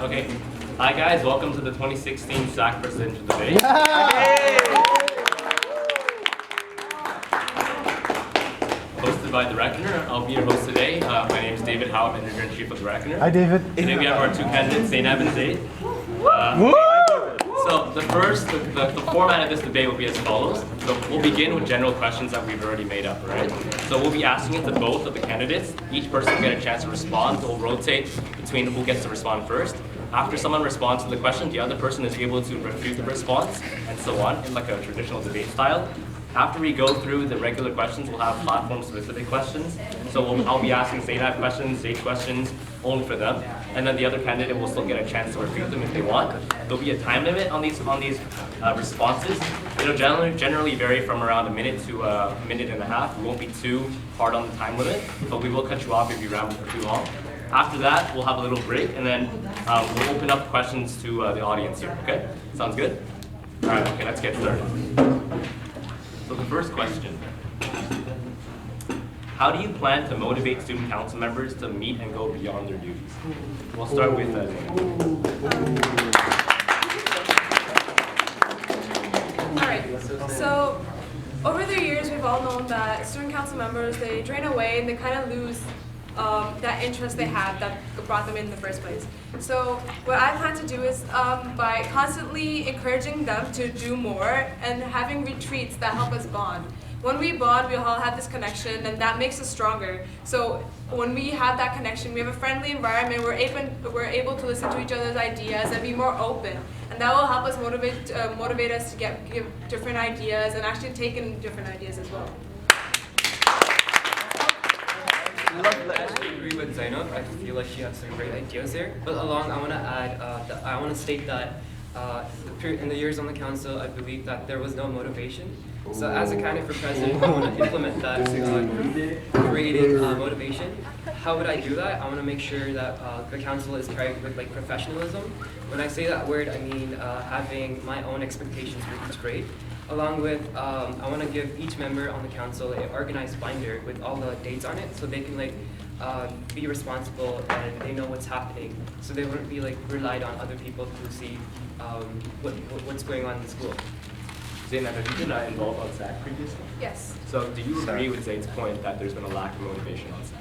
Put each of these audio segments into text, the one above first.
Okay. Hi guys, welcome to the 2016 SAC presidential debate. Hosted by the Reckoner. I'll be your host today. My name is David Howe, I'm editor-in-chief of the Reckoner. Hi David. Today we have our two candidates, Zainab and Zaid. So the format of this debate will be as follows. So we'll begin with general questions that we've already made up, right? So we'll be asking it to both of the candidates. Each person will get a chance to respond. We'll rotate between who gets to respond first. After someone responds to the question, the other person is able to refute the response, and so on, in like a traditional debate style. After we go through the regular questions, we'll have platform-specific questions. So I'll be asking Zainab questions, Zaid questions, only for them. And then the other candidate will still get a chance to refute them if they want. There'll be a time limit on these responses. It'll generally vary from around a minute to a minute and a half. We won't be too hard on the time limit, but we will cut you off if you ramble for too long. After that, we'll have a little break, and then we'll open up questions to the audience here, okay? Sounds good? All right, okay, let's get started. So the first question, how do you plan to motivate student council members to meet and go beyond their duties? We'll start with All right, so over the years, we've all known that student council members, they drain away and they kind of lose that interest they had that brought them in the first place. So what I plan to do is by constantly encouraging them to do more and having retreats that help us bond. When we bond, we all have this connection, and that makes us stronger. So when we have that connection, we have a friendly environment, we're able to listen to each other's ideas and be more open. And that will help us motivate us to give different ideas and actually take in different ideas as well. I actually agree with Zainab. I feel like she has some great ideas there. But along, I want to add, I want to state that in the years on the council, I believe that there was no motivation. So as a candidate for president, I want to implement that, creating motivation. How would I do that? I want to make sure that the council is carried with like professionalism. When I say that word, I mean having my own expectations for each grade. Along with, I want to give each member on the council an organized binder with all the dates on it, so they can like be responsible and they know what's happening, so they wouldn't be like relied on other people to see what's going on in the school. Zainab, have you been involved on SAC previously? Yes. So do you agree with Zaid's point that there's been a lack of motivation on SAC?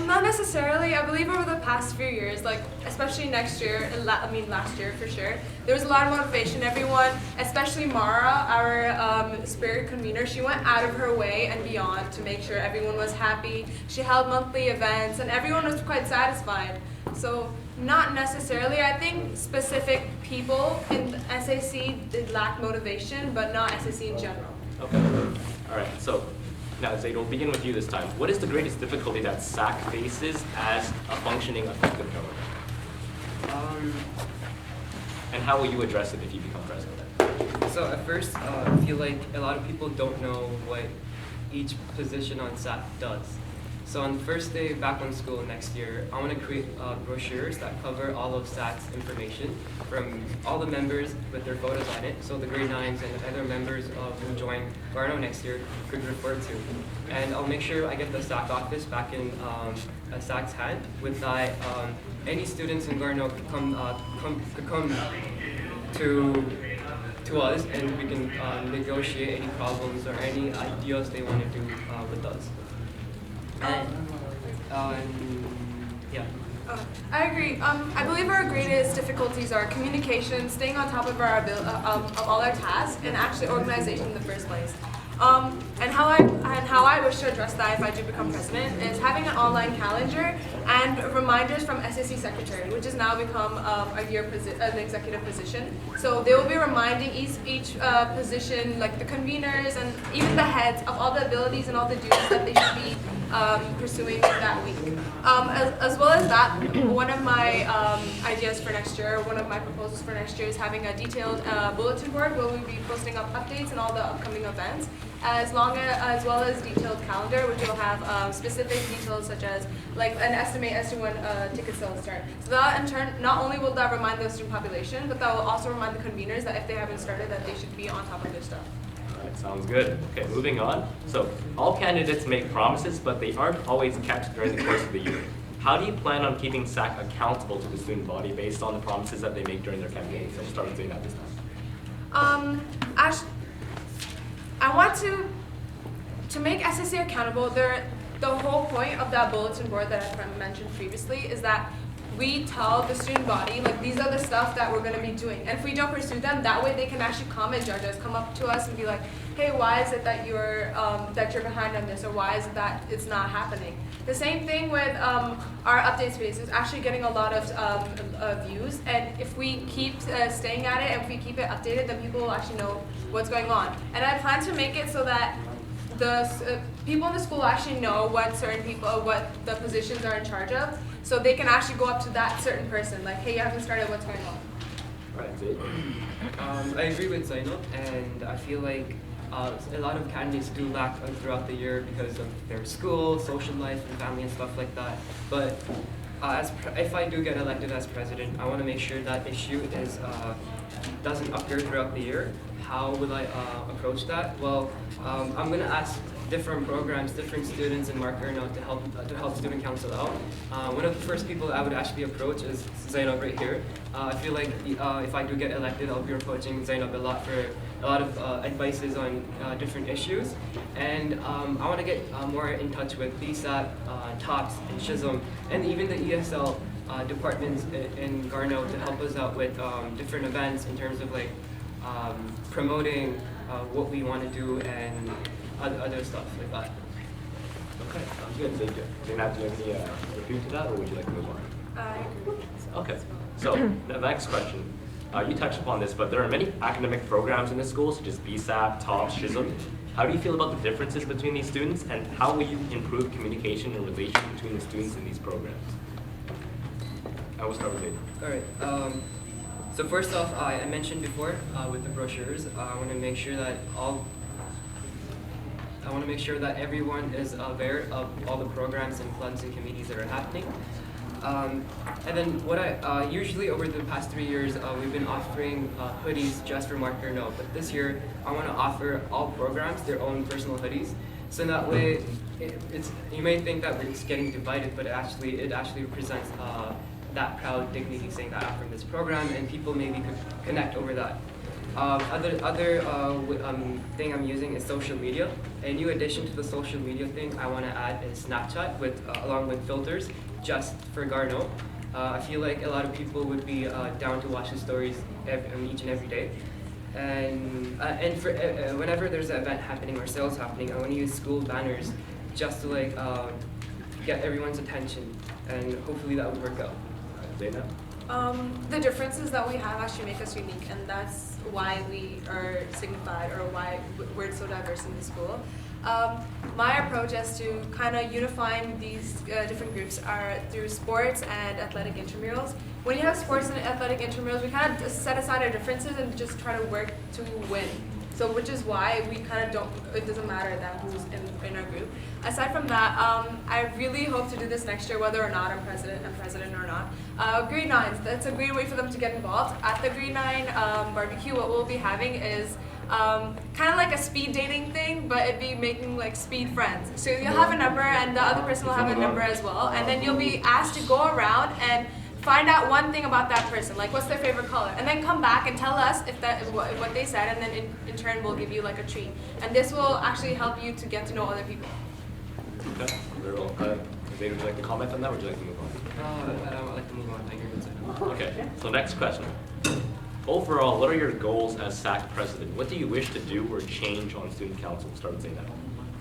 Not necessarily. I believe over the past few years, like especially next year, last year for sure, there was a lot of motivation. Everyone, especially Mara, our spirit convener, she went out of her way and beyond to make sure everyone was happy. She held monthly events and everyone was quite satisfied. So not necessarily. I think specific people in SAC did lack motivation, but not SAC in general. Okay. All right. So now, Zaid, we'll begin with you this time. What is the greatest difficulty that SAC faces as a functioning, effective government? And how will you address it if you become president? So at first, I feel like a lot of people don't know what each position on SAC does. So on the first day back on school next year, I want to create brochures that cover all of SAC's information from all the members with their photos on it, so the grade 9s and other members who join Garno next year could refer to. And I'll make sure I get the SAC office back in a SAC's hand with that any students in Garno could come to us, and we can negotiate any problems or any ideas they want to do with us. Yeah. I agree. I believe our greatest difficulties are communication, staying on top of of all our tasks, and actually organization in the first place. And how I wish to address that if I do become president is having an online calendar and reminders from SAC secretary, which has now become an executive position. So they will be reminding each position, like the conveners and even the heads, of all the abilities and all the duties that they should be pursuing that week. As well as that, one of my ideas for next year, one of my proposals for next year is having a detailed bulletin board where we'll be posting up updates and all the upcoming events, as well as detailed calendar, which will have specific details such as like an estimate as to when ticket sales start. So that in turn, not only will that remind the student population, but that will also remind the conveners that if they haven't started, that they should be on top of their stuff. All right, sounds good. Okay, moving on. So all candidates make promises, but they aren't always kept during the course of the year. How do you plan on keeping SAC accountable to the student body based on the promises that they make during their campaigns? So we'll start with Zainab this time. I want to make SAC accountable. The whole point of that bulletin board that I mentioned previously is that we tell the student body, like, these are the stuff that we're going to be doing. And if we don't pursue them, that way they can actually come and judge us, come up to us and be like, hey, why is it that you're behind on this, or why is it that it's not happening? The same thing with our update space. It's actually getting a lot of views, and if we keep staying at it, and if we keep it updated, then people will actually know what's going on. And I plan to make it so that the people in the school actually know what the positions are in charge of, so they can actually go up to that certain person, like, hey, you haven't started, what's going on? Right, Zaid. I agree with Zainab, and I feel like a lot of candidates do lack throughout the year because of their school, social life, and family and stuff like that. But if I do get elected as president, I want to make sure that issue doesn't appear throughout the year. How will I approach that? Well, I'm going to ask different programs, different students in Marker now to help student council out. One of the first people I would actually approach is Zainab right here. I feel like if I do get elected, I'll be approaching Zainab a lot for a lot of advices on different issues. And I want to get more in touch with BSAP, TOPS, and SHSM, and even the ESL departments in Garno to help us out with different events in terms of like promoting what we want to do and other stuff like that. Okay, sounds good. Thank you. Zainab, do you have any repeat to that, or would you like to move on? I agree. Okay, so the next question. You touched upon this, but there are many academic programs in the school, such as BSAP, TOPS, SHSM. How do you feel about the differences between these students, and how will you improve communication and relation between the students in these programs? I will start with Zaid. All right. So first off, I mentioned before with the brochures, I want to make sure that everyone is aware of all the programs and clubs and committees that are happening. And then what I usually over the past 3 years, we've been offering hoodies just for Marker No, but this year I want to offer all programs their own personal hoodies. So that way, you may think that we're just getting divided, but it actually represents that proud dignity saying that I'm from this program, and people maybe could connect over that. Other thing I'm using is social media. A new addition to the social media thing I want to add is Snapchat along with filters just for Garno. I feel like a lot of people would be down to watch the stories each and every day. And for whenever there's an event happening or sales happening, I want to use school banners just to like get everyone's attention, and hopefully that would work out. Zainab? The differences that we have actually make us unique, and that's why we are signified, or why we're so diverse in the school. My approach as to kind of unifying these different groups are through sports and athletic intramurals. When you have sports and athletic intramurals, we kind of set aside our differences and just try to work to win. So which is why we kind of don't, it doesn't matter that who's in our group. Aside from that, I really hope to do this next year, whether or not I'm president or not. Grade 9s, that's a great way for them to get involved. At the grade 9 barbecue, what we'll be having is kind of like a speed dating thing, but it'd be making like speed friends. So you'll have a number, and the other person will have a number as well, and then you'll be asked to go around and find out one thing about that person, like what's their favorite color, and then come back and tell us if that is what they said, and then in turn we'll give you like a treat. And this will actually help you to get to know other people. Okay, very well. Zaid, would you like to comment on that, or would you like to move on? I don't like to move on. Thank you. Okay, so next question. Overall, what are your goals as SAC president? What do you wish to do or change on student council? Start with Zainab.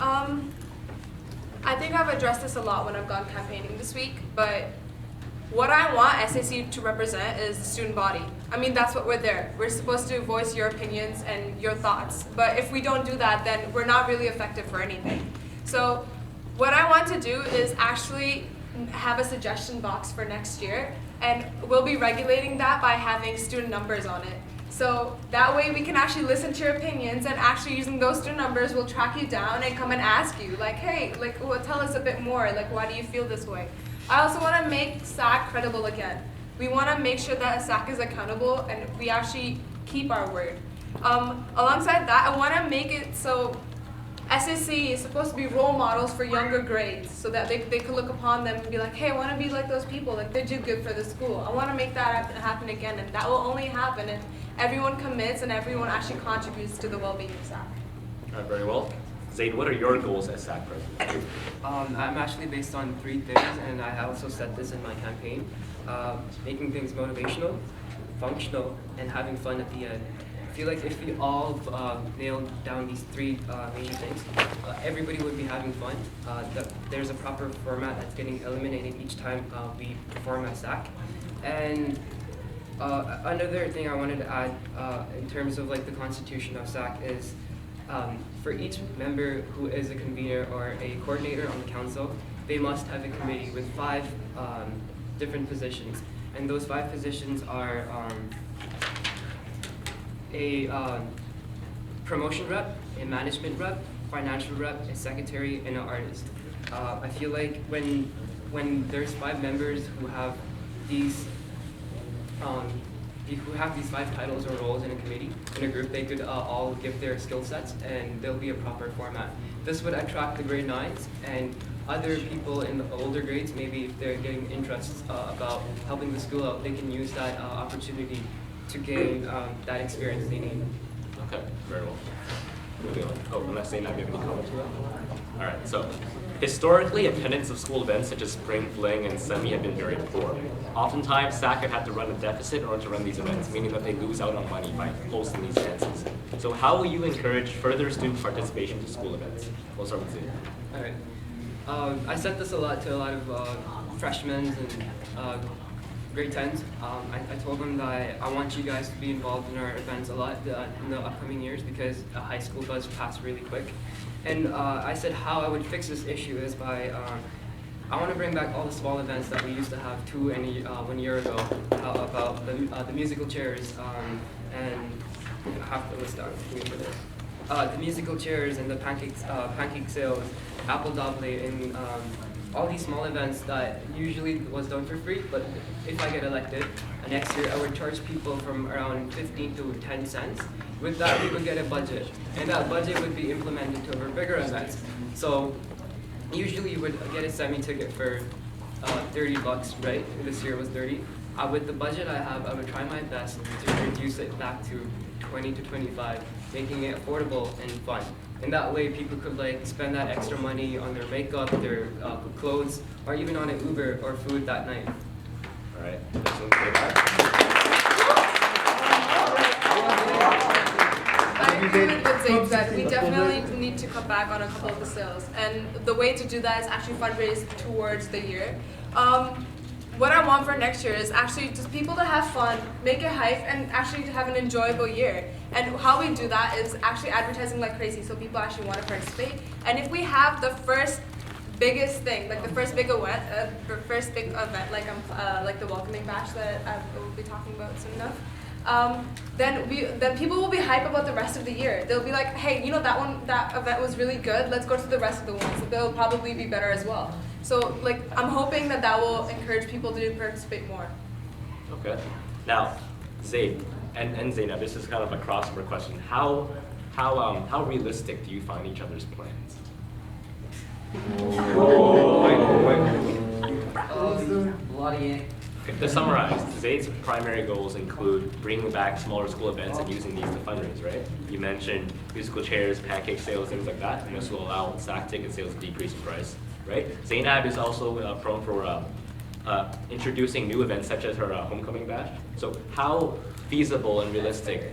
I think I've addressed this a lot when I've gone campaigning this week, but what I want SAC to represent is the student body. I mean, that's what we're there. We're supposed to voice your opinions and your thoughts, but if we don't do that, then we're not really effective for anything. So what I want to do is actually have a suggestion box for next year, and we'll be regulating that by having student numbers on it. So that way we can actually listen to your opinions, and actually using those student numbers, we'll track you down and come and ask you, like, hey, like, well, tell us a bit more, like, why do you feel this way? I also want to make SAC credible again. We want to make sure that SAC is accountable and we actually keep our word. Alongside that, I want to make it so SAC is supposed to be role models for younger grades so that they could look upon them and be like, hey, I want to be like those people, like they do good for the school. I want to make that happen again, and that will only happen if everyone commits and everyone actually contributes to the well-being of SAC. All right, very well. Zaid, what are your goals as SAC president? I'm actually based on 3 things, and I also said this in my campaign. Making things motivational, functional, and having fun at the end. I feel like if we all nail down these 3 major things, everybody would be having fun. There's a proper format that's getting eliminated each time we perform at SAC. And another thing I wanted to add in terms of like the constitution of SAC is for each member who is a convener or a coordinator on the council, they must have a committee with 5 different positions. And those 5 positions are a promotion rep, a management rep, financial rep, a secretary, and an artist. I feel like when there's 5 members who have these 5 titles or roles in a committee, in a group, they could all give their skill sets and there'll be a proper format. This would attract the grade 9s and other people in the older grades, maybe if they're getting interests about helping the school out, they can use that opportunity to gain that experience they need. Okay, very well. Moving on. Oh, unless Zainab, you have any comments? All right, so historically, attendance of school events such as spring fling and semi have been very poor. Oftentimes, SAC have had to run a deficit in order to run these events, meaning that they lose out on money by hosting these events. So how will you encourage further student participation to school events? We'll start with Zainab. All right. I said this a lot to a lot of freshmen and grade 10s. I told them that I want you guys to be involved in our events a lot in the upcoming years because high school does pass really quick. And I said how I would fix this issue is by I want to bring back all the small events that we used to have 1 year ago about the musical chairs and I have to list down the musical chairs and the pancake sales, apple doble, and all these small events that usually was done for free, but if I get elected, next year I would charge people from around 15 to 10 cents. With that, we would get a budget, and that budget would be implemented to our bigger events. So usually you would get a semi-ticket for 30 bucks, right? This year was 30. With the budget I have, I would try my best to reduce it back to 20 to 25, making it affordable and fun. And that way people could like spend that extra money on their makeup, their clothes, or even on an Uber or food that night. All right. I agree with what Zaid said. We definitely need to cut back on a couple of the sales. And the way to do that is actually fundraise towards the year. What I want for next year is actually just people to have fun, make it hype, and actually to have an enjoyable year. And how we do that is actually advertising like crazy so people actually want to participate. And if we have the first biggest thing, like the first big event, like the welcoming bash that I will be talking about soon enough, then people will be hype about the rest of the year. They'll be like, hey, you know that event was really good. Let's go to the rest of the ones. They'll probably be better as well. So like I'm hoping that will encourage people to participate more. Okay. Now, Zaid and Zainab, this is kind of a crossover question. How realistic do you find each other's plans? To summarize, Zaid's primary goals include bringing back smaller school events and using these to fundraise, right? You mentioned musical chairs, pancake sales, things like that, and this will allow SAC ticket sales to decrease in price, right? Zainab is also prone for introducing new events such as her homecoming bash. So how feasible and realistic,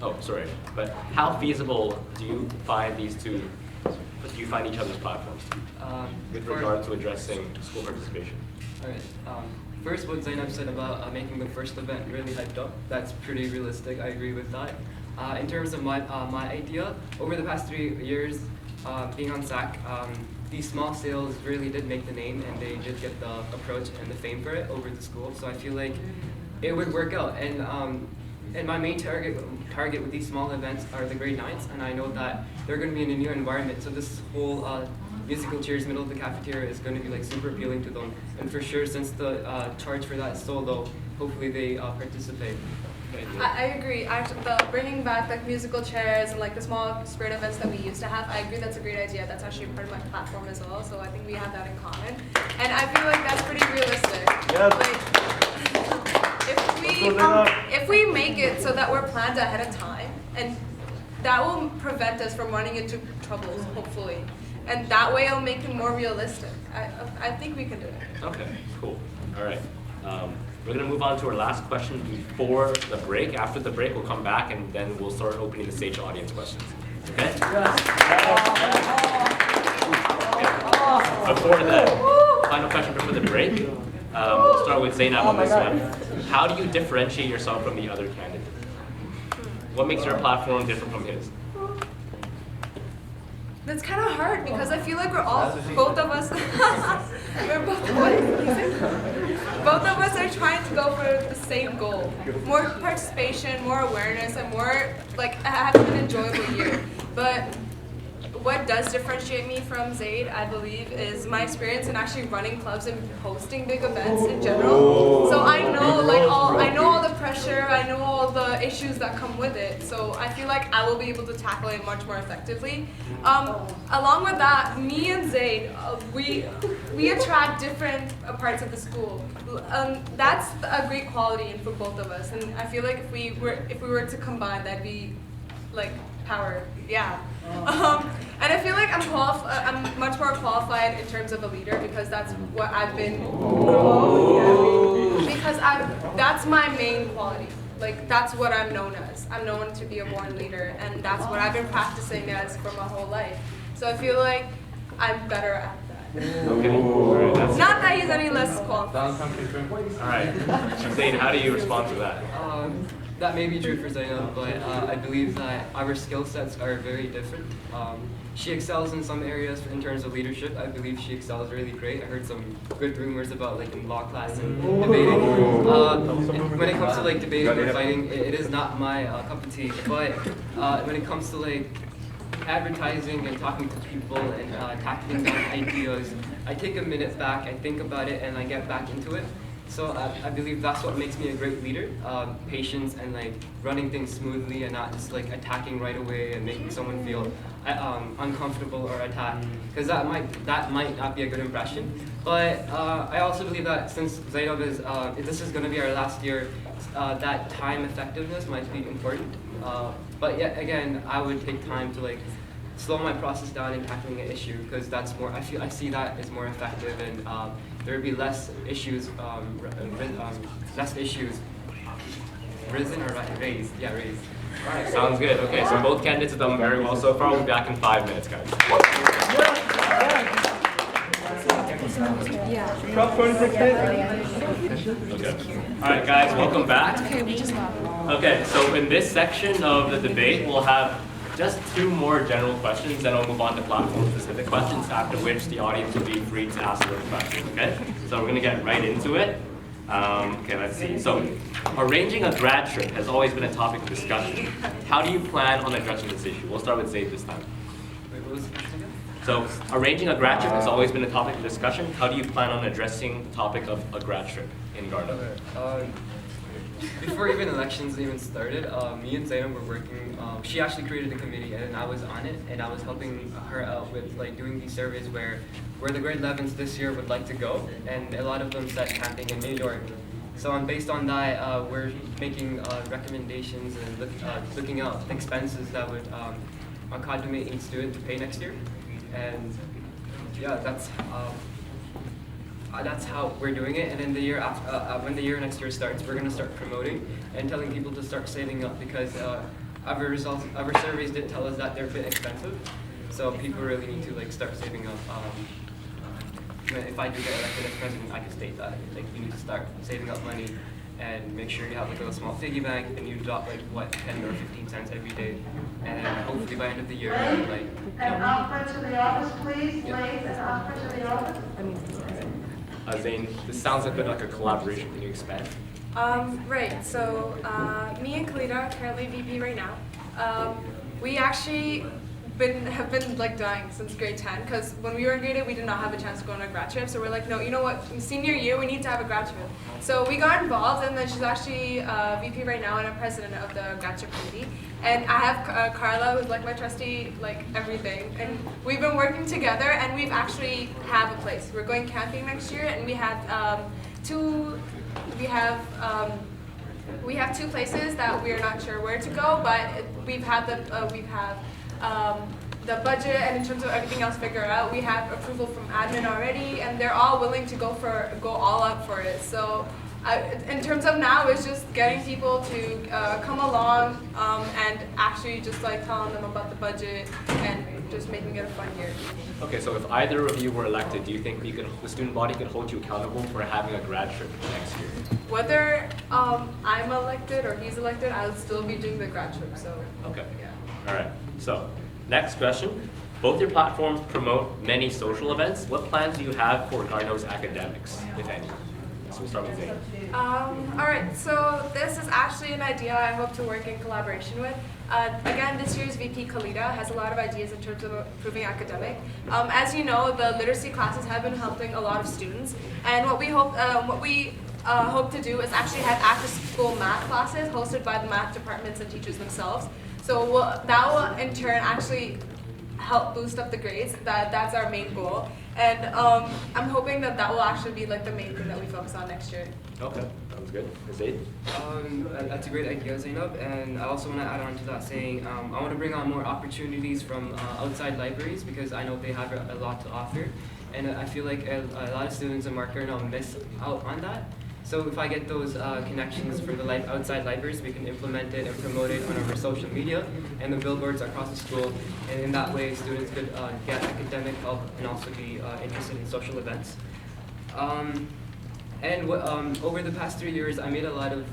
but how feasible do you find these two, do you find each other's platforms with regard to addressing school participation? All right. First, what Zainab said about making the first event really hyped up, that's pretty realistic. I agree with that. In terms of my idea, over the past 3 years being on SAC, these small sales really did make the name and they did get the approach and the fame for it over the school. So I feel like it would work out. And my main target with these small events are the grade 9s, and I know that they're going to be in a new environment. So this whole musical chairs middle of the cafeteria is going to be like super appealing to them. And for sure, since the charge for that is so low, hopefully they participate. I agree. Actually, the bringing back like musical chairs and like the small spirit events that we used to have, I agree that's a great idea. That's actually part of my platform as well. So I think we have that in common, and I feel like that's pretty realistic. Yes. Like, if we make it so that we're planned ahead of time, and that will prevent us from running into troubles, hopefully, and that way it'll make it more realistic. I think we can do it. Okay, cool. All right. We're going to move on to our last question before the break. After the break, we'll come back and then we'll start opening the stage to audience questions. Okay? Before that, final question before the break. We'll start with Zainab on this one. How do you differentiate yourself from the other candidates? What makes your platform different from his? That's kind of hard because I feel like both of us are trying to go for the same goal. More participation, more awareness, and more like having an enjoyable year. But what does differentiate me from Zaid, I believe, is my experience in actually running clubs and hosting big events in general. So I know all the pressure, I know all the issues that come with it. So I feel like I will be able to tackle it much more effectively. Along with that, me and Zaid, we attract different parts of the school. That's a great quality for both of us, and I feel like if we were to combine, that'd be like power. Yeah. And I feel like I'm much more qualified in terms of a leader because that's what I've been. Because that's my main quality. Like that's what I'm known as. I'm known to be a born leader, and that's what I've been practicing as for my whole life. So I feel like I'm better at that. Okay. All right, not that he's any less qualified. All right. Zaid, how do you respond to that? That may be true for Zainab, but I believe that our skill sets are very different. She excels in some areas in terms of leadership. I believe she excels really great. I heard some good rumors about like in law class and debating. When it comes to like debating or fighting, it is not my cup of tea. But when it comes to like advertising and talking to people and tackling down ideas, I take a minute back, I think about it, and I get back into it. So I believe that's what makes me a great leader, patience and like running things smoothly and not just like attacking right away and making someone feel uncomfortable or attacked, because that might not be a good impression. But I also believe that since Zainab this is going to be our last year, that time effectiveness might be important. But yet again, I would take time to like slow my process down in tackling an issue, because that's more. I see that as more effective, and there would be less issues, risen or raised. Yeah, raised. All right, sounds good. Okay, so both candidates have done very well so far. We'll be back in 5 minutes, guys. Okay. All right, guys, welcome back. Okay, so in this section of the debate, we'll have just 2 more general questions, then we'll move on to platform-specific questions, after which the audience will be free to ask those questions, okay? So we're going to get right into it. Okay, let's see. So, arranging a grad trip has always been a topic of discussion. How do you plan on addressing this issue? We'll start with Zaid this time. Wait, what was the question again? So, arranging a grad trip has always been a topic of discussion. How do you plan on addressing the topic of a grad trip in Garden? Okay. Before even elections even started, me and Zainab were working. She actually created a committee, and I was on it, and I was helping her out with like doing these surveys where the grade 11s this year would like to go, and a lot of them said camping in New York. So based on that, we're making recommendations and looking at expenses that would accommodate each student to pay next year, and yeah, that's how we're doing it. And then the year after, when the year next year starts, we're going to start promoting and telling people to start saving up, because our surveys did tell us that they're a bit expensive. So people really need to like start saving up. If I do get elected as president, I can state that like you need to start saving up money and make sure you have like a small piggy bank, and you drop like what 10 or 15 cents every day, and then hopefully by the end of the year, like. And offer to the office, please. Please, and offer to the office. Zain, this sounds a bit like a collaboration. Can you expand? Right, so me and Kalita are currently VP right now. We actually have been like dying since grade 10, because when we were in grade 8, we did not have a chance to go on a grad trip. So we're like, no, you know what? Senior year, we need to have a grad trip. So we got involved, and then she's actually VP right now and I'm president of the grad trip committee. And I have Carla, who's like my trustee, like everything. And we've been working together, and we've actually have a place. We're going camping next year, and we have we have two places that we are not sure where to go, but we have the budget, and in terms of everything else figured out, we have approval from admin already, and they're all willing to go all out for it. So in terms of now, it's just getting people to come along and actually just like telling them about the budget and just making it a fun year. Okay, so if either of you were elected, do you think the student body could hold you accountable for having a grad trip next year? Whether I'm elected or he's elected, I'll still be doing the grad trip. So Okay. yeah. All right. So next question. Both your platforms promote many social events. What plans do you have for Garno's academics, if any? So we'll start with Zaid. All right, so this is actually an idea I hope to work in collaboration with. Again, this year's VP Khalida has a lot of ideas in terms of improving academic. As you know, the literacy classes have been helping a lot of students, and what we hope to do is actually have after-school math classes hosted by the math departments and teachers themselves. So that will in turn actually help boost up the grades. That's our main goal. And I'm hoping that will actually be like the main thing that we focus on next year. Okay, sounds good. Zaid? That's a great idea, Zainab, and I also want to add on to that saying I want to bring on more opportunities from outside libraries, because I know they have a lot to offer, and I feel like a lot of students in Mark Garno miss out on that. So if I get those connections for the outside libraries, we can implement it and promote it on our social media and the billboards across the school. And in that way, students could get academic help and also be interested in social events. Over the past 3 years, I made a lot of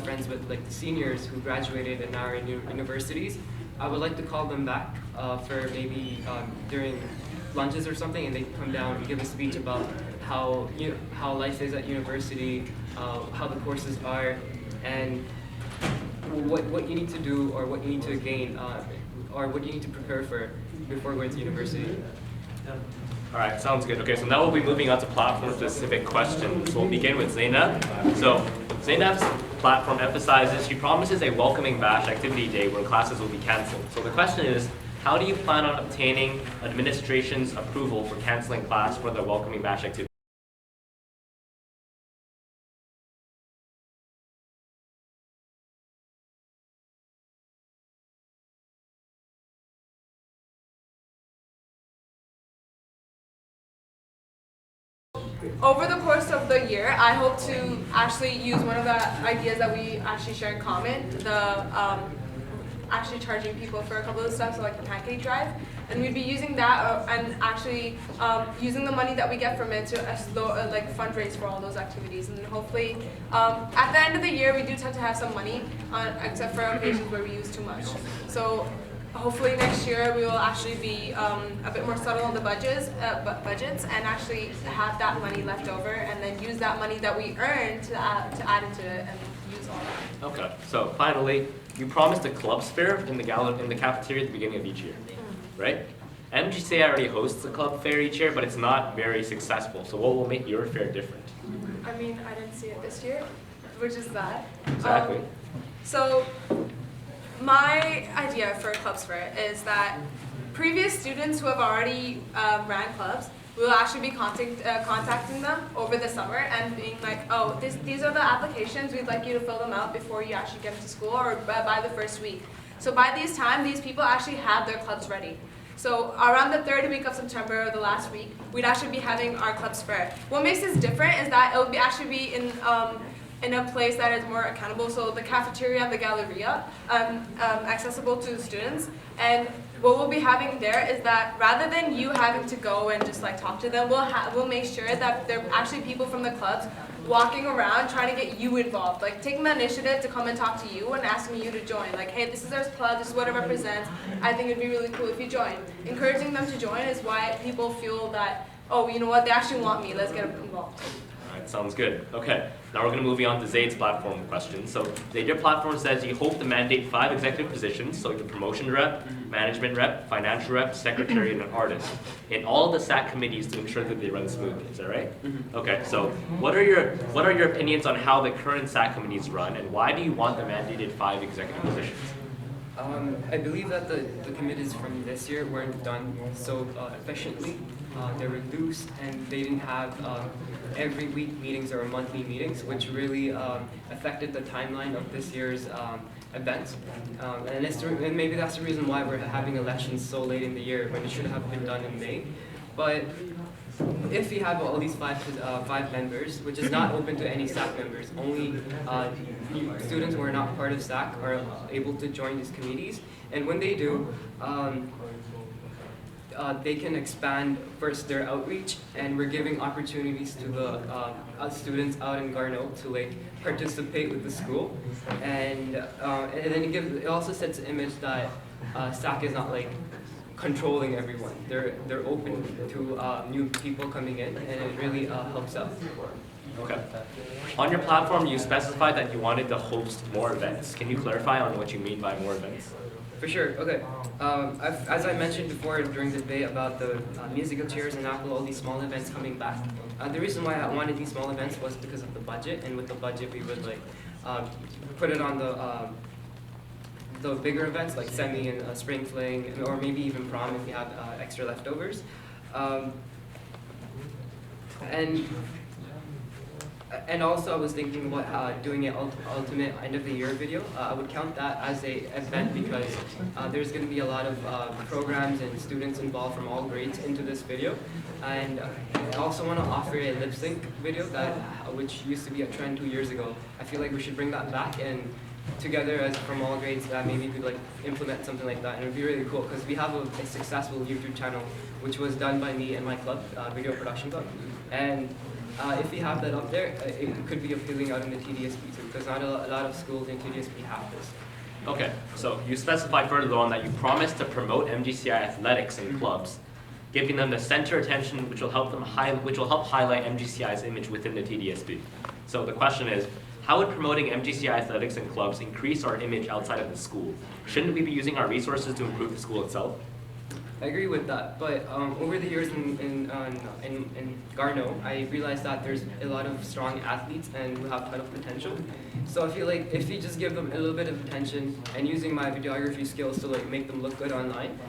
friends with like the seniors who graduated and now are in universities. I would like to call them back for maybe during lunches or something, and they come down and give a speech about how life is at university, how the courses are, and what you need to do or what you need to gain or what you need to prepare for before going to university. All right, sounds good. Okay, so now we'll be moving on to platform-specific questions. So we'll begin with Zainab. So Zainab's platform emphasizes, she promises a welcoming bash activity day where classes will be canceled. So the question is, how do you plan on obtaining administration's approval for canceling class for the welcoming bash activity? Over the course of the year, I hope to actually use one of the ideas that we actually share in common, the actually charging people for a couple of stuff, so like the pancake drive. And we'd be using that and actually using the money that we get from it to like fundraise for all those activities. And then hopefully, at the end of the year, we do tend to have some money, except for occasions where we use too much. So hopefully next year we will actually be a bit more subtle on the budgets and actually have that money left over, and then use that money that we earn to add into it and use all that. Okay, so finally, you promised a clubs fair in the cafeteria at the beginning of each year, right? MGCI already hosts a club fair each year, but it's not very successful. So what will make your fair different? I mean, I didn't see it this year, which is that. Exactly. So my idea for a clubs fair is that previous students who have already ran clubs will actually be contacting them over the summer and being like, oh, these are the applications, we'd like you to fill them out before you actually get into school or by the first week. So by this time, these people actually have their clubs ready. So around the third week of September, or the last week, we'd actually be having our clubs fair. What makes this different is that it will actually be in a place that is more accountable, so the cafeteria and the galleria, accessible to students. And what we'll be having there is that rather than you having to go and just like talk to them, we'll make sure that there are actually people from the clubs walking around trying to get you involved, like taking the initiative to come and talk to you and asking you to join. Like, hey, this is our club, this is what it represents. I think it'd be really cool if you join. Encouraging them to join is why people feel that, oh, you know what, they actually want me, let's get involved. Alright, sounds good. Okay, now we're going to move on to Zaid's platform question. So Zaid, your platform says you hope to mandate 5 executive positions, so the promotion rep, management rep, financial rep, secretary, and an artist, in all of the SAC committees to ensure that they run smoothly. Is that right? Okay, so what are your opinions on how the current SAC committees run, and why do you want the mandated 5 executive positions? I believe that the committees from this year weren't done so efficiently. They were loose and they didn't have every week meetings or monthly meetings, which really affected the timeline of this year's events. And maybe that's the reason why we're having elections so late in the year when it should have been done in May. But if we have all these five members, which is not open to any SAC members, only students who are not part of SAC are able to join these committees. And when they do, they can expand first their outreach, and we're giving opportunities to the students out in Garneau to like participate with the school, and then it also sets an image that SAC is not like controlling everyone. They're open to new people coming in, and it really helps out. Okay. On your platform, you specified that you wanted to host more events. Can you clarify on what you mean by more events? For sure. Okay. As I mentioned before during the debate about the musical chairs and Apple, all these small events coming back. The reason why I wanted these small events was because of the budget, and with the budget we would like put it on the bigger events like semi and spring fling, or maybe even prom if you have extra leftovers. And also I was thinking about doing an ultimate end of the year video. I would count that as a event because there's going to be a lot of programs and students involved from all grades into this video. And I also want to offer a lip sync video which used to be a trend 2 years ago. I feel like we should bring that back, and together as from all grades maybe we could like implement something like that, and it would be really cool because we have a successful YouTube channel which was done by me and my club, video production club, and if we have that up there, it could be appealing out in the TDSP too, because not a lot of schools in TDSP have this. Okay, so you specified further on that you promised to promote MGCI athletics and clubs, giving them the center attention, which will help highlight MGCI's image within the TDSP. So the question is, how would promoting MGCI athletics and clubs increase our image outside of the school? Shouldn't we be using our resources to improve the school itself? I agree with that, but over the years in Garneau, I realized that there's a lot of strong athletes and who have a ton of potential. So I feel like if you just give them a little bit of attention and using my videography skills to like make them look good online,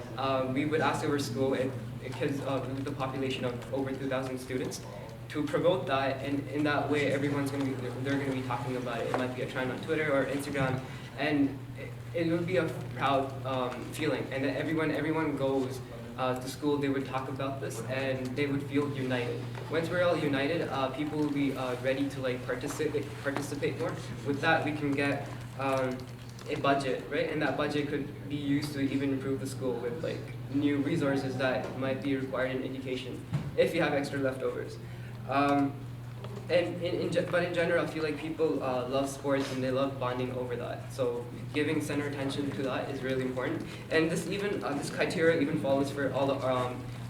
we would ask our school and kids with the population of over 2,000 students to promote that, and in that way they're going to be talking about it. It might be a trend on Twitter or Instagram, and it would be a proud feeling, and that everyone goes to school, they would talk about this, and they would feel united. Once we're all united, people will be ready to like participate more. With that, we can get a budget, right? And that budget could be used to even improve the school with like new resources that might be required in education if you have extra leftovers. But in general, I feel like people love sports and they love bonding over that. So giving center attention to that is really important. And this criteria even follows for all the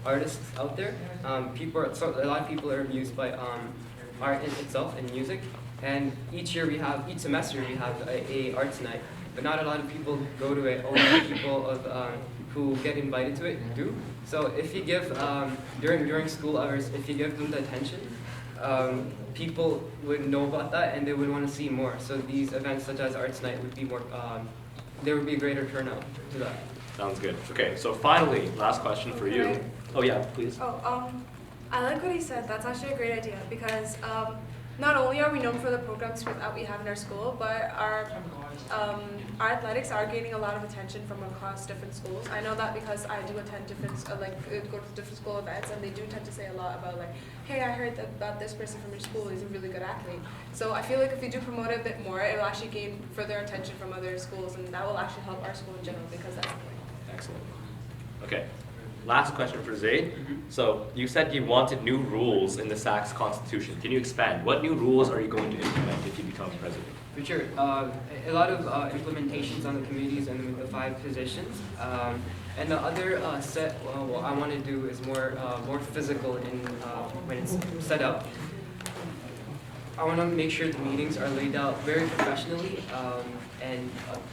artists out there. A lot of people are amused by art in itself and music. And each semester we have a arts night, but not a lot of people go to it. Only people who get invited to it do. So if you give during school hours, if you give them the attention, people would know about that and they would want to see more. So these events such as Arts Night would be more, there would be a greater turnout to that. Sounds good. Okay, so finally, last question for you. Okay. Oh yeah, please. I like what he said. That's actually a great idea because not only are we known for the programs that we have in our school, but our athletics are gaining a lot of attention from across different schools. I know that because I do attend go to different school events, and they do tend to say a lot about like, hey, I heard that this person from your school is a really good athlete. So I feel like if we do promote it a bit more, it will actually gain further attention from other schools, and that will actually help our school in general because that's the point. Excellent. Okay. Last question for Zaid. So you said you wanted new rules in the SAC's constitution. Can you expand? What new rules are you going to implement if you become president? For sure. A lot of implementations on the committees and the 5 positions. And the other what I want to do is more physical in when it's set up. I want to make sure the meetings are laid out very professionally, and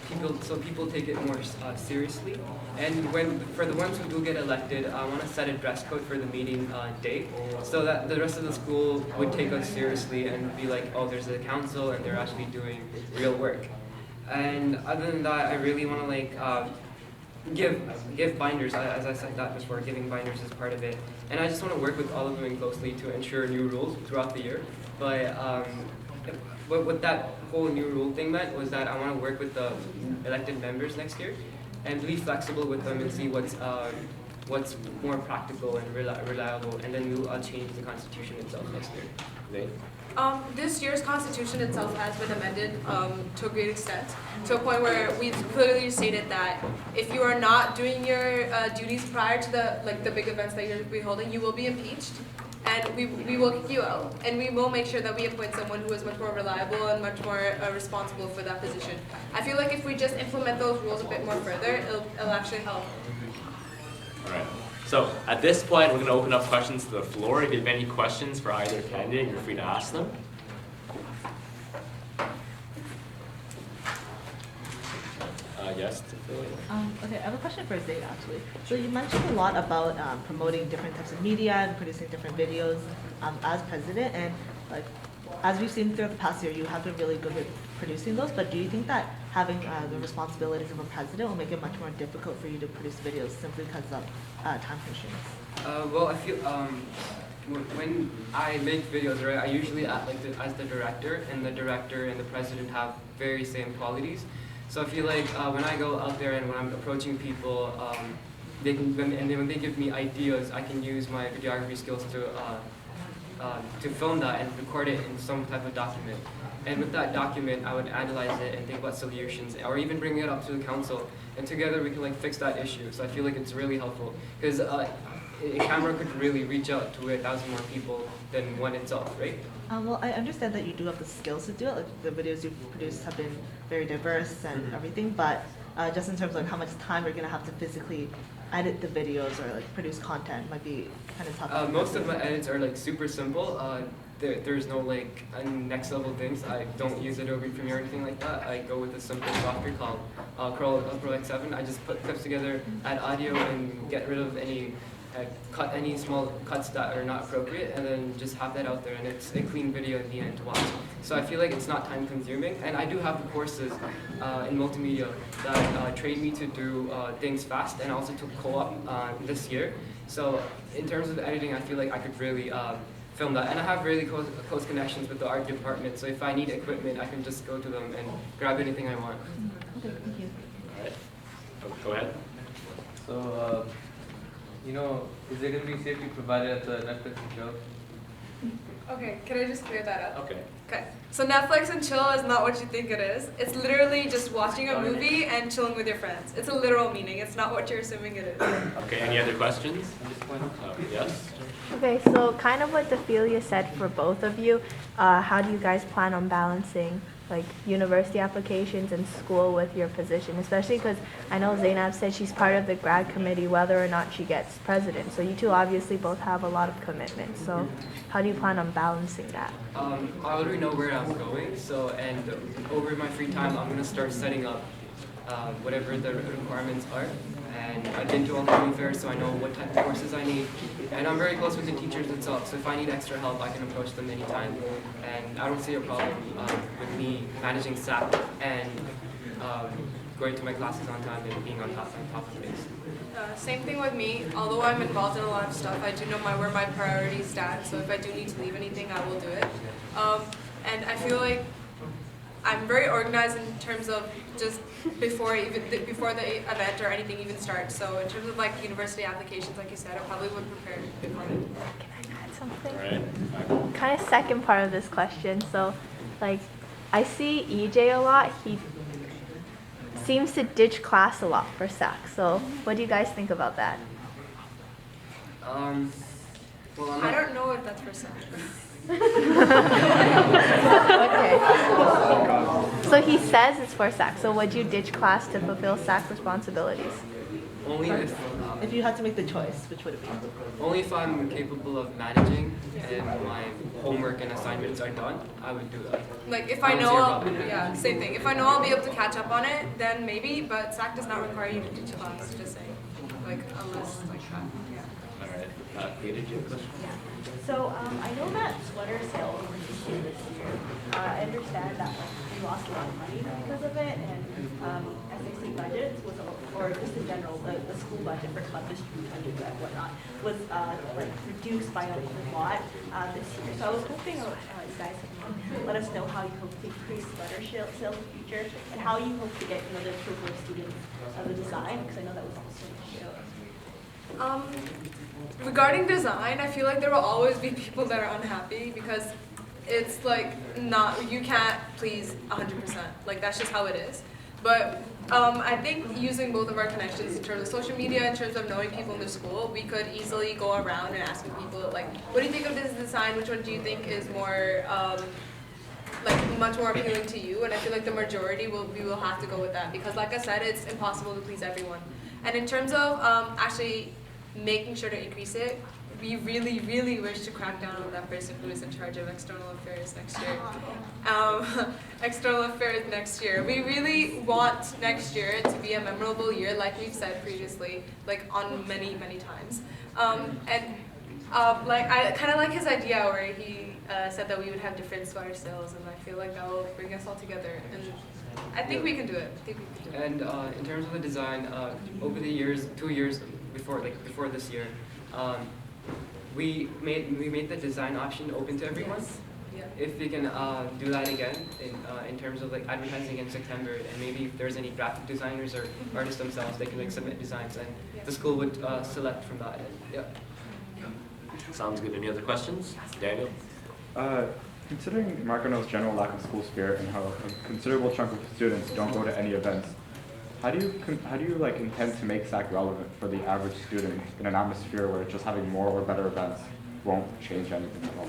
people take it more seriously. And for the ones who do get elected, I want to set a dress code for the meeting day, so that the rest of the school would take us seriously and be like, oh, there's a council and they're actually doing real work. And other than that, I really want to like give binders, as I said that before, giving binders is part of it. And I just want to work with all of them closely to ensure new rules throughout the year. But what that whole new rule thing meant was that I want to work with the elected members next year and be flexible with them and see what's more practical and reliable, and then we'll change the constitution itself next year. This year's constitution itself has been amended to a great extent, to a point where we've clearly stated that if you are not doing your duties prior to the big events that you're be holding, you will be impeached, and we will kick you out, and we will make sure that we appoint someone who is much more reliable and much more responsible for that position. I feel like if we just implement those rules a bit more further, it'll actually help. All right. So at this point, we're going to open up questions to the floor. If you have any questions for either candidate, you're free to ask them. Yes. Okay, I have a question for Zaid actually. So you mentioned a lot about promoting different types of media and producing different videos as president, and like as we've seen throughout the past year, you have been really good at producing those. But do you think that having the responsibilities of a president will make it much more difficult for you to produce videos simply because of time constraints? Well, I feel when I make videos, right, I usually act like as the director, and the director and the president have very same qualities. So I feel like when I go out there and when I'm approaching people, when they give me ideas, I can use my videography skills to film that and record it in some type of document. And with that document, I would analyze it and think about solutions, or even bring it up to the council, and together we can like fix that issue. So I feel like it's really helpful, because a camera could really reach out to 1,000 more people than one itself, right? Well, I understand that you do have the skills to do it. Like the videos you've produced have been very diverse and everything, but just in terms of how much time you're going to have to physically edit the videos or like produce content might be kind of tough. Most of my edits are like super simple. There's no like next level things. I don't use Adobe Premiere or anything like that. I go with a simple software called Pro X7. I just put clips together, add audio, and get rid of any cut any small cuts that are not appropriate, and then just have that out there, and it's a clean video at the end to watch. So I feel like it's not time consuming, and I do have the courses in multimedia that train me to do things fast, and also took co-op this year. So in terms of editing, I feel like I could really film that, and I have really close connections with the art department, so if I need equipment, I can just go to them and grab anything I want. Okay, thank you. All right. Go ahead. So, you know, is there going to be safety provided at the Netflix and chill? Okay, can I just clear that up? Okay. Okay, so Netflix and chill is not what you think it is. It's literally just watching a movie and chilling with your friends. It's a literal meaning. It's not what you're assuming it is. Okay, any other questions? Yes? Okay, so kind of what Ophelia said for both of you, how do you guys plan on balancing like university applications and school with your position, especially because I know Zainab said she's part of the grad committee whether or not she gets president, so you two obviously both have a lot of commitment, so how do you plan on balancing that? I already know where I'm going, and over my free time I'm going to start setting up whatever the requirements are, and I've been to all the uni fairs, so I know what type of courses I need, and I'm very close with the teachers themselves, so if I need extra help I can approach them anytime, and I don't see a problem with me managing SAC and going to my classes on time and being on top of things. Same thing with me. Although I'm involved in a lot of stuff, I do know where my priorities stand, so if I do need to leave anything, I will do it. And I feel like I'm very organized in terms of just before the event or anything even starts. So in terms of like university applications, like you said, I probably would prepare beforehand. Can I add something? All right. Kind of second part of this question, so like I see EJ a lot, he seems to ditch class a lot for SAC, so what do you guys think about that? Well, I don't know if that's for SAC. Okay. So he says it's for SAC, so would you ditch class to fulfill SAC responsibilities? only if If you had to make the choice, which would it be? only if I'm capable of managing and my homework and assignments are done, I would do that. Like if I don't know, see a I'll, problem. yeah, same thing. If I know I'll be able to catch up on it, then maybe. But SAC does not require you to teach class. Just saying, like unless like that. Yeah. All right. Kate, did you have a question? So I know that sweater sales were this year. I understand that we lost a lot of money because of it, and SAC budgets was, or just in general, the school budget for club distribution and whatnot was like reduced by a lot this year. So I was hoping you guys can let us know how you hope to increase sweater sales in the future, and how you hope to get the approval of students of the design, because I know that was also an issue. Regarding design, I feel like there will always be people that are unhappy because it's like not, you can't please 100%. Like that's just how it is. But I think using both of our connections in terms of social media, in terms of knowing people in the school, we could easily go around and asking people like, what do you think of this design? Which one do you think is more, like much more appealing to you? And I feel like the majority we will have to go with that because like I said, it's impossible to please everyone. And in terms of actually making sure to increase it, we really, really wish to crack down on that person who is in charge of external affairs next year. External affairs next year. We really want next year to be a memorable year, like we've said previously, like on many, many times. Like I kind of like his idea where he said that we would have different sweater sales, and I feel like that will bring us all together. And I think we can do it. I think we can do it. And in terms of the design, over the years, 2 years before this year, we made the design option open to everyone. Yeah. If we can do that again in terms of like advertising in September, and maybe if there's any graphic designers or artists themselves, they can like submit designs, and the school would select from that. Yeah. Sounds good. Any other questions? Daniel? Considering Marcono's general lack of school spirit and how a considerable chunk of students don't go to any events, how do you like intend to make SAC relevant for the average student in an atmosphere where just having more or better events won't change anything at all?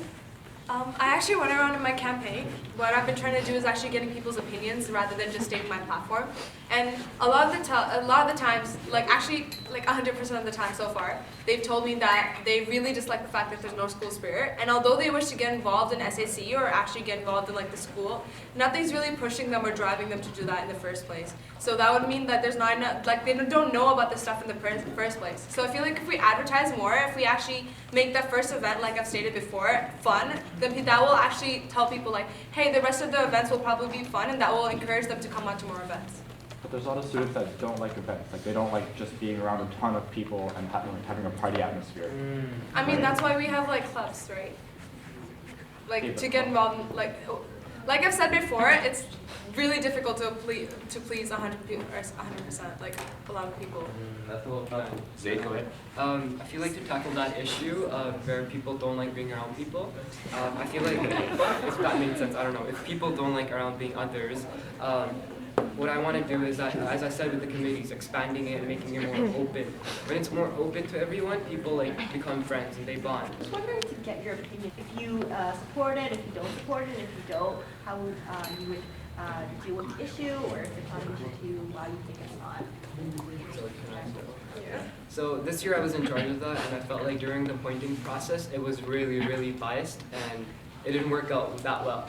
I actually went around in my campaign. What I've been trying to do is actually getting people's opinions rather than just stating my platform. And a lot of the times, like actually like 100% of the time so far, they've told me that they really dislike the fact that there's no school spirit. And although they wish to get involved in SAC or actually get involved in like the school, nothing's really pushing them or driving them to do that in the first place. So that would mean that there's not enough, like they don't know about this stuff in the first place. So I feel like if we advertise more, if we actually make that first event, like I've stated before, fun, then that will actually tell people like, hey, the rest of the events will probably be fun, and that will encourage them to come out to more events. But there's a lot of students that don't like events. Like they don't like just being around a ton of people and having a party atmosphere. I mean, that's why we have like clubs, right? Like to get involved, like I've said before, it's really difficult to please 100 people, or 100%, like a lot of people. That's the whole plan. Zaid, go ahead. I feel like to tackle that issue where people don't like being around people, I feel like, if that makes sense, I don't know, if people don't like around being others, what I want to do is that, as I said with the committees, expanding it and making it more open. When it's more open to everyone, people like become friends and they bond. I was wondering to get your opinion, if you support it, if you don't support it, if you don't, how would you would deal with the issue, or if it's not an issue to you, why you think it's not? So this year I was in charge of that, and I felt like during the appointing process, it was really, really biased, and it didn't work out that well.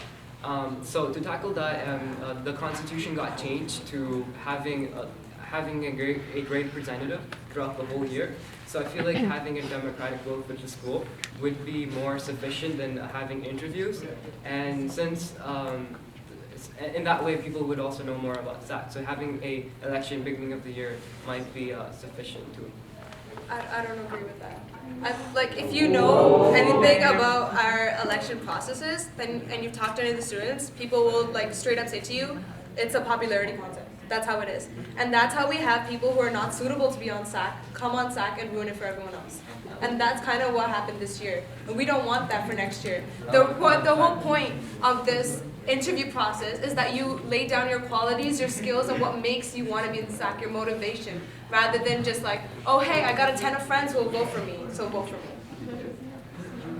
So to tackle that, the constitution got changed to having a great representative throughout the whole year. So I feel like having a democratic vote with the school would be more sufficient than having interviews. And since in that way, people would also know more about SAC. So having a election beginning of the year might be sufficient too. I don't agree with that. Like, if you know anything about our election processes, then and you've talked to any of the students, people will like straight up say to you, it's a popularity contest. That's how it is. And that's how we have people who are not suitable to be on SAC come on SAC and ruin it for everyone else. And that's kind of what happened this year. And we don't want that for next year. The whole point of this interview process is that you lay down your qualities, your skills, and what makes you want to be in SAC, your motivation, rather than just like, oh, hey, I got a 10 of friends who will vote for me, so vote for me.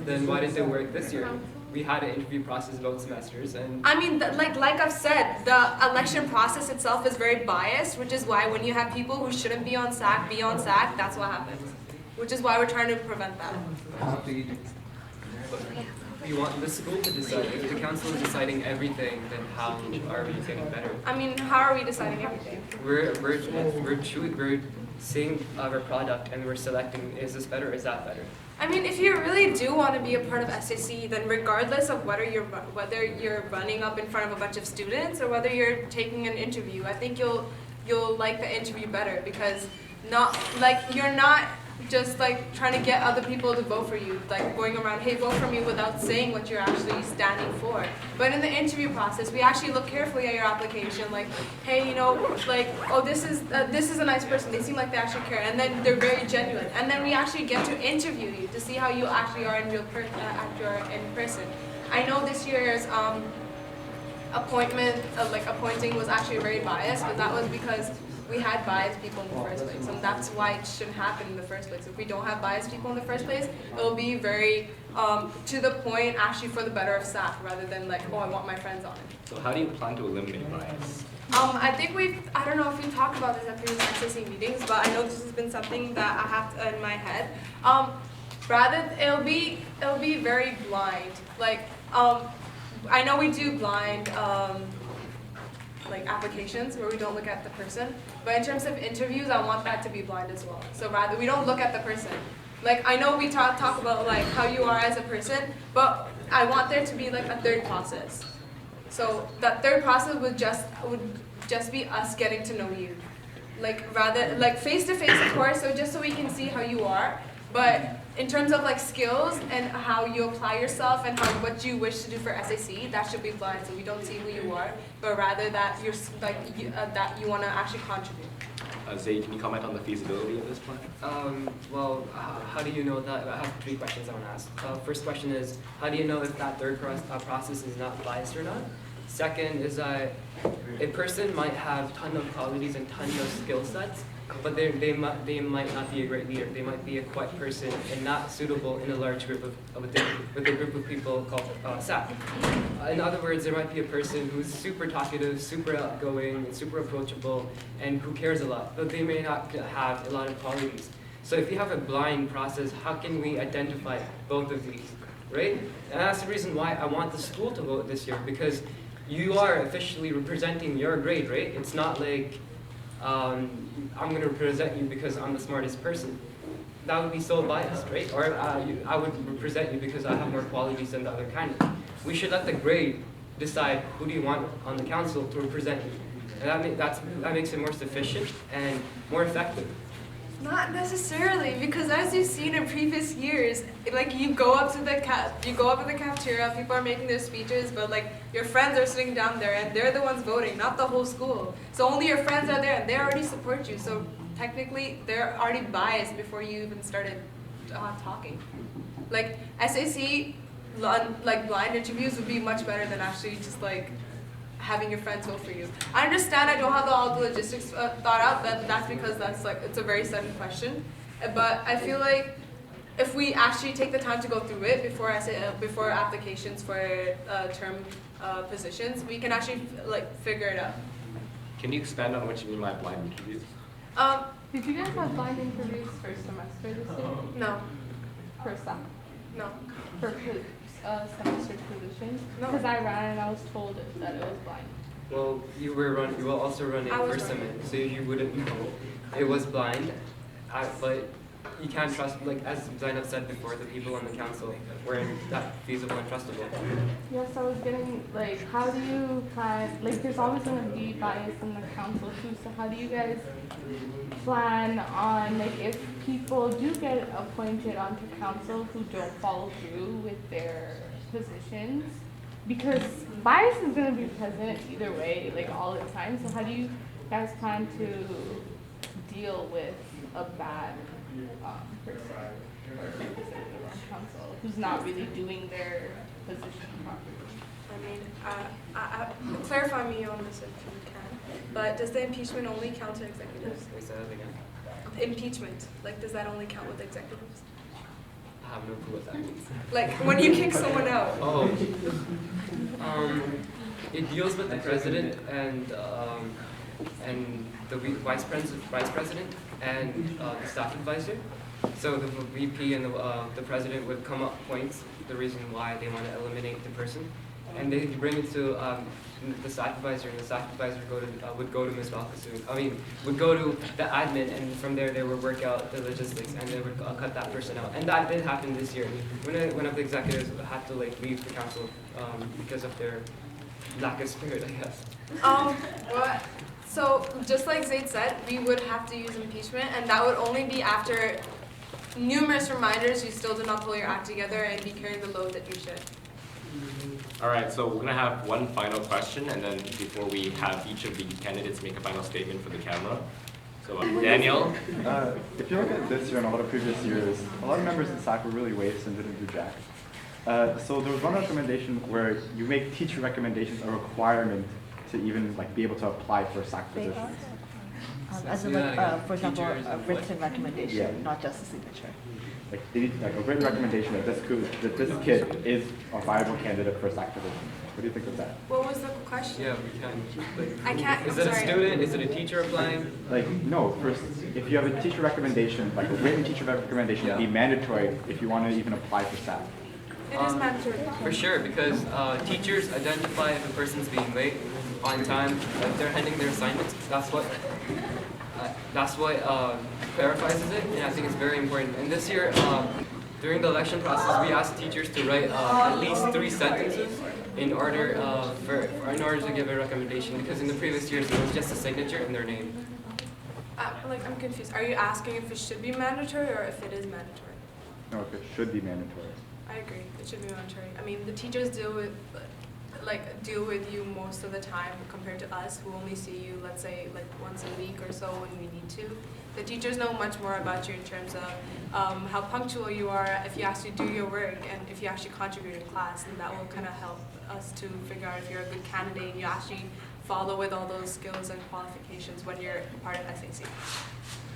Then why didn't it work this year? We had an interview process about semesters, and I mean, like I've said, the election process itself is very biased, which is why when you have people who shouldn't be on SAC, that's what happens. Which is why we're trying to prevent that. we want the school to decide. If the council is deciding everything, then how are we getting better? I mean, how are we deciding everything? We're seeing our product and we're selecting, is this better or is that better? I mean, if you really do want to be a part of SAC, then regardless of whether you're running up in front of a bunch of students or whether you're taking an interview, I think you'll like the interview better, because you're not just like trying to get other people to vote for you, like going around, hey, vote for me, without saying what you're actually standing for. But in the interview process, we actually look carefully at your application, like, hey, you know, like, oh, this is a nice person, they seem like they actually care, and then they're very genuine, and then we actually get to interview you to see how you actually are in in person. I know this year's appointing was actually very biased, but that was because we had biased people in the first place, and that's why it shouldn't happen in the first place. If we don't have biased people in the first place, it'll be very to the point, actually for the better of SAC, rather than like, oh, I want my friends on it. So how do you plan to eliminate bias? I think I don't know if we talked about this at previous SAC meetings, but I know this has been something that I have in my head. It'll be very blind. Like, I know we do blind like applications where we don't look at the person, but in terms of interviews, I want that to be blind as well. So rather, we don't look at the person. Like, I know we talk about like how you are as a person, but I want there to be like a third process. So that third process would just be us getting to know you, like rather like face to face, of course. So just so we can see how you are, but in terms of like skills and how you apply yourself and what you wish to do for SAC, that should be blind, so we don't see who you are, but rather that you're that you want to actually contribute. Zaid, can you comment on the feasibility of this plan? Well, how do you know that? I have 3 questions I want to ask. First question is, how do you know if that third process is not biased or not? Second is that a person might have ton of qualities and ton of skill sets, but they might not be a great leader. They might be a quiet person and not suitable in a large group with a group of people called SAC. In other words, there might be a person who's super talkative, super outgoing, and super approachable, and who cares a lot, but they may not have a lot of qualities. So if you have a blind process, how can we identify both of these, right? And that's the reason why I want the school to vote this year, because you are officially representing your grade, right? It's not like I'm going to represent you because I'm the smartest person. That would be so biased, right? Or I would represent you because I have more qualities than the other candidate. We should let the grade decide who do you want on the council to represent you. And that makes it more sufficient and more effective. Not necessarily, because as you've seen in previous years, like you go up to the cafeteria, people are making their speeches, but like your friends are sitting down there and they're the ones voting, not the whole school. So only your friends are there and they already support you. So technically, they're already biased before you even started talking. Like SAC, like blind interviews would be much better than actually just like having your friends vote for you. I understand I don't have all the logistics thought out, but that's because it's a very sudden question. But I feel like if we actually take the time to go through it before applications for term positions, we can actually like figure it out. Can you expand on what you mean by blind interviews? Did you guys have blind interviews first semester this year? No. First SAC? No. For semester positions? No. Because I ran and I was told that it was blind. Well, you were also running first semester, so you wouldn't know. It was blind, but you can't trust, like as Zainab said before, the people on the council weren't that feasible and trustable. Yes, I was getting, like, how do you plan, like, there's always going to be bias in the council too, so how do you guys plan on, like, if people do get appointed onto council who don't follow through with their positions? Because bias is going to be present either way, like, all the time, so how do you guys plan to deal with a bad person or representative on council who's not really doing their position properly? I mean, clarify me on this if you can, but does the impeachment only count to executives? Can we say that again? Impeachment, like does that only count with executives? I have no clue what that means. Like when you kick someone out? Oh. It deals with the president and the vice president and the staff advisor. So the VP and the president would come up points the reason why they want to eliminate the person. And they bring it to the SAC advisor, and the SAC advisor would go to Ms. would go to the admin, and from there they would work out the logistics, and they would cut that person out. And that did happen this year. One of the executives had to like leave the council because of their lack of spirit, I guess. What? So just like Zaid said, we would have to use impeachment, and that would only be after numerous reminders you still did not pull your act together and be carrying the load that you should. All right, so we're gonna have one final question, and then before we have each of the candidates make a final statement for the camera. So Daniel. If you look at this year and a lot of previous years, a lot of members in SAC were really wasted and didn't do jack. So there was one recommendation where you make teacher recommendations a requirement to even like be able to apply for SAC positions. As in, like, for example, a written recommendation, not just a signature. Like, they need, like a written recommendation that this kid is a viable candidate for a SAC position. What do you think of that? What was the question? Yeah, we can. Like, I can't. is it a student? Is it a teacher applying? Like, no. First, if you have a teacher recommendation, like a written teacher recommendation, it'd be mandatory if you want to even apply for SAC. It is mandatory. For sure, because teachers identify if a person's being late, on time, if they're handing their assignments. That's what clarifies it, and I think it's very important. And this year, during the election process, we asked teachers to write at least 3 sentences in order to give a recommendation. Because in the previous years, it was just a signature and their name. I'm confused. Are you asking if it should be mandatory or if it is mandatory? No, if it should be mandatory. I agree. It should be mandatory. I mean, the teachers deal with you most of the time compared to us who only see you, let's say, like once a week or so when we need to. The teachers know much more about you in terms of how punctual you are, if you actually do your work, and if you actually contribute in class, and that will kind of help us to figure out if you're a good candidate and you actually follow with all those skills and qualifications when you're part of SAC.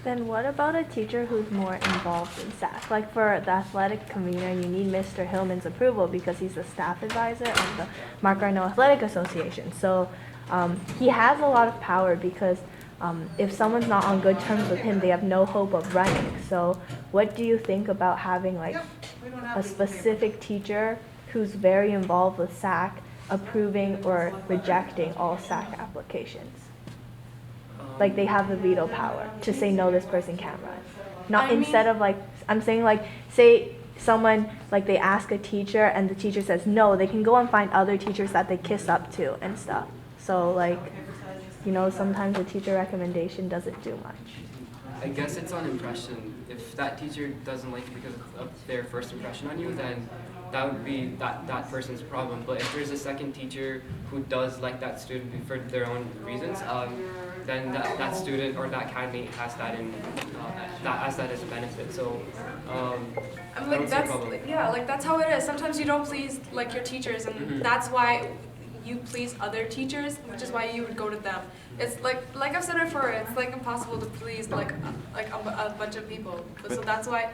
Then what about a teacher who's more involved in SAC? Like for the athletic convener, you need Mr. Hillman's approval because he's the staff advisor of the Mark Garneau Athletic Association. So he has a lot of power because if someone's not on good terms with him, they have no hope of running. So what do you think about having like a specific teacher who's very involved with SAC approving or rejecting all SAC applications? Like they have the veto power to say no, this person can't run. Not instead of like, I'm saying like, say someone, like they ask a teacher and the teacher says no, they can go and find other teachers that they kiss up to and stuff. So like, you know, sometimes a teacher recommendation doesn't do much. I guess it's on impression. If that teacher doesn't like you because of their first impression on you, then that would be that person's problem. But if there's a second teacher who does like that student for their own reasons, then that student or that candidate has that as a benefit. So like that's how it is. Sometimes you don't please like your teachers, and that's why you please other teachers, which is why you would go to them. It's like I've said before, it's like impossible to please like a bunch of people. So that's why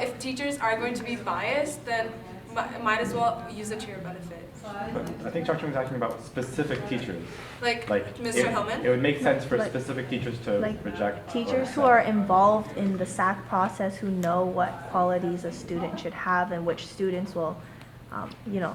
if teachers are going to be biased, then might as well use it to your benefit. But I think Dr. was asking about specific teachers. Like Mr. Hillman? It would make sense for specific teachers to reject. Teachers who are involved in the SAC process who know what qualities a student should have and which students will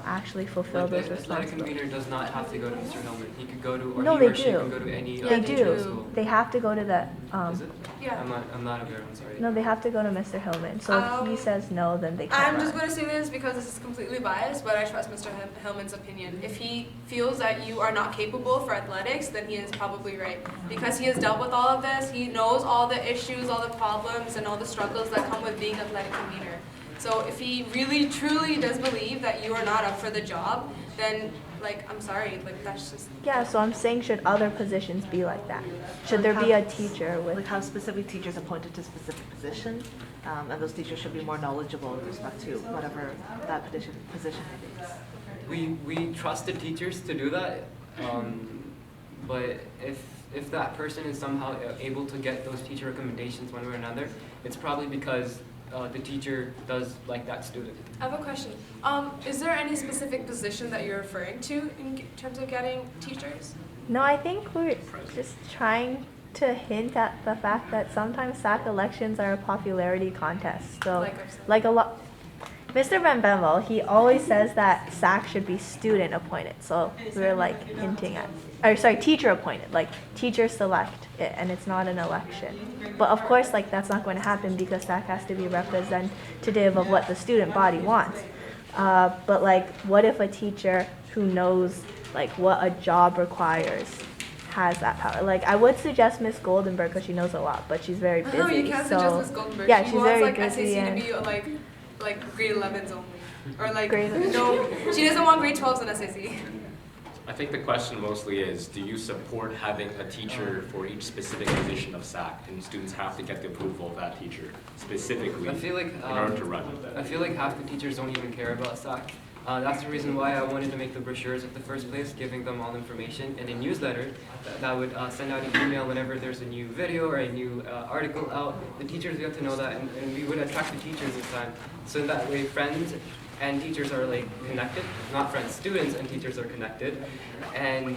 actually fulfill those responsibilities. The athletic convener does not have to go to Mr. Hillman. He could go to, or no, he they or she do. can go to any They do. school. They have to go to the. Is it? Yeah. I'm not aware. I'm sorry. No, they have to go to Mr. Hillman. So if he says no, then they can't. I'm just going to say this because this is completely biased, but I trust Mr. Hillman's opinion. If he feels that you are not capable for athletics, then he is probably right. Because he has dealt with all of this, he knows all the issues, all the problems, and all the struggles that come with being an athletic convener. So if he really, truly does believe that you are not up for the job, then, I'm sorry, that's just... Yeah, so I'm saying should other positions be like that? Should there be a teacher with... Like have specific teachers appointed to specific positions, and those teachers should be more knowledgeable with respect to whatever that position is. We trust the teachers to do that, but if that person is somehow able to get those teacher recommendations one way or another, it's probably because the teacher does like that student. I have a question. Is there any specific position that you're referring to in terms of getting teachers? No, I think we're just trying to hint at the fact that sometimes SAC elections are a popularity contest. So, like a lot. Mr. Van Benwell, he always says that SAC should be student appointed. So we're like hinting at, or sorry, teacher appointed. Like teachers select it, and it's not an election. But of course, like that's not going to happen because SAC has to be representative of what the student body wants. But like, what if a teacher who knows like what a job requires has that power? Like I would suggest Miss Goldenberg because she knows a lot, but she's very busy. No, you can't so, suggest Miss Goldenberg. Yeah, she she's wants very like busy SAC and to be like grade 11s only, or like Grade 11s. no, she doesn't want grade 12s in SAC. I think the question mostly is, do you support having a teacher for each specific position of SAC, and students have to get the approval of that teacher specifically I feel like in order to run? I feel like half the teachers don't even care about SAC. That's the reason why I wanted to make the brochures at the first place, giving them all information, and a newsletter that would send out an email whenever there's a new video or a new article out. The teachers get to know that, and we would attract the teachers this time. So that way, friends and teachers are like connected, not friends, students and teachers are connected, and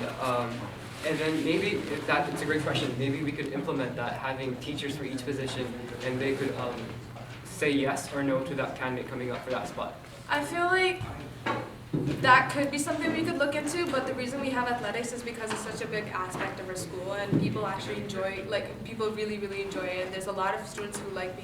then maybe it's a great question. Maybe we could implement that, having teachers for each position, and they could say yes or no to that candidate coming up for that spot. I feel like that could be something we could look into, but the reason we have athletics is because it's such a big aspect of our school, and people actually enjoy, like people really, really enjoy it. And there's a lot of students who like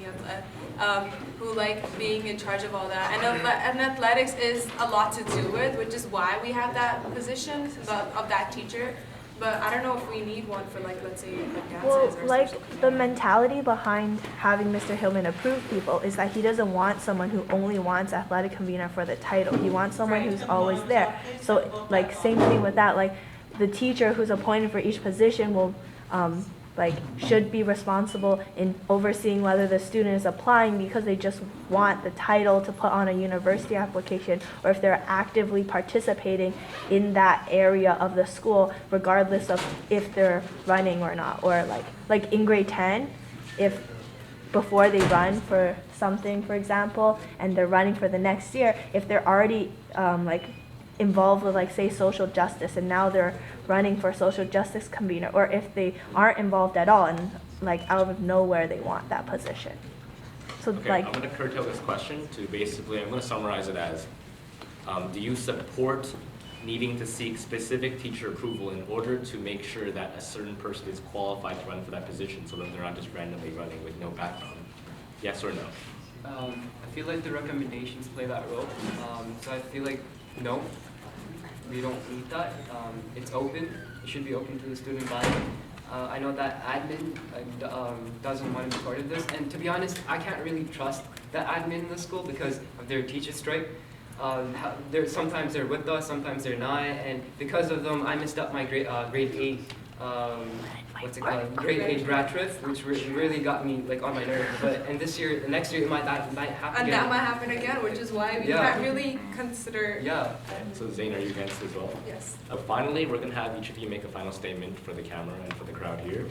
being in charge of all that. And athletics is a lot to do with, which is why we have that position of that teacher. But I don't know if we need one for like, let's say, like dances well, or like something. the mentality behind having Mr. Hillman approve people is that he doesn't want someone who only wants athletic convener for the title. He wants someone who's always there. So like same thing with that. Like the teacher who's appointed for each position will should be responsible in overseeing whether the student is applying because they just want the title to put on a university application, or if they're actively participating in that area of the school, regardless of if they're running or not. Or like in grade 10, if before they run for something, for example, and they're running for the next year, if they're already involved with like say social justice and now they're running for social justice convener, or if they aren't involved at all and like out of nowhere they want that position. So Okay, I'm going to curtail this question to basically, I'm going to summarize it as, do you support needing to seek specific teacher approval in order to make sure that a certain person is qualified to run for that position so that they're not just randomly running with no background? Yes or no? I feel like the recommendations play that role. So I feel like no, we don't need that. It's open. It should be open to the student body. I know that admin doesn't want to be part of this, and to be honest, I can't really trust the admin in the school because of their teacher strike. Sometimes they're with us, sometimes they're not, and because of them, I missed up my grade 8. Grade 8 grad trip, which really got me like on my nerves. And this year, the next year, that might happen And again. that might happen again, which is why we can't really consider. Yeah. So Zain, are you against as well? Yes. Finally, we're going to have each of you make a final statement for the camera and for the crowd here,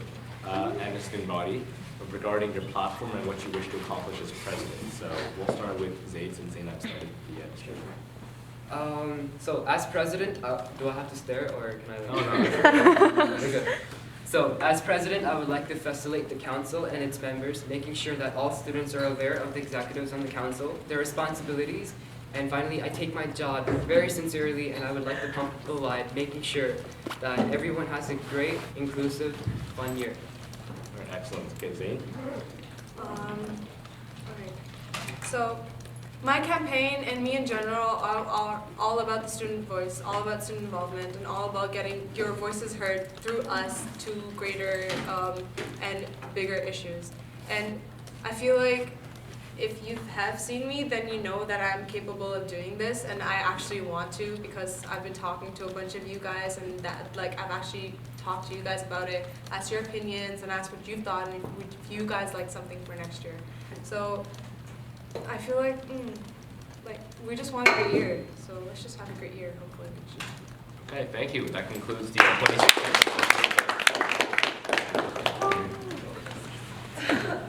and the student body, regarding your platform and what you wish to accomplish as president. So we'll start with Zaid, since Zainab started the discussion. So as president, do I have to stare or can I? Oh, no. We're good. So as president, I would like to facilitate the council and its members, making sure that all students are aware of the executives on the council, their responsibilities, and finally, I take my job very sincerely, and I would like to pump the light, making sure that everyone has a great, inclusive, fun year. All right, excellent. Okay, Zain. Okay. So, my campaign and me in general are all about the student voice, all about student involvement, and all about getting your voices heard through us to greater and bigger issues. And I feel like if you have seen me, then you know that I'm capable of doing this, and I actually want to, because I've been talking to a bunch of you guys, and that I've actually talked to you guys about it, asked your opinions, and asked what you thought, and if you guys like something for next year. So I feel like we just want a great year, so let's just have a great year, hopefully. Okay, thank you. That concludes the 2016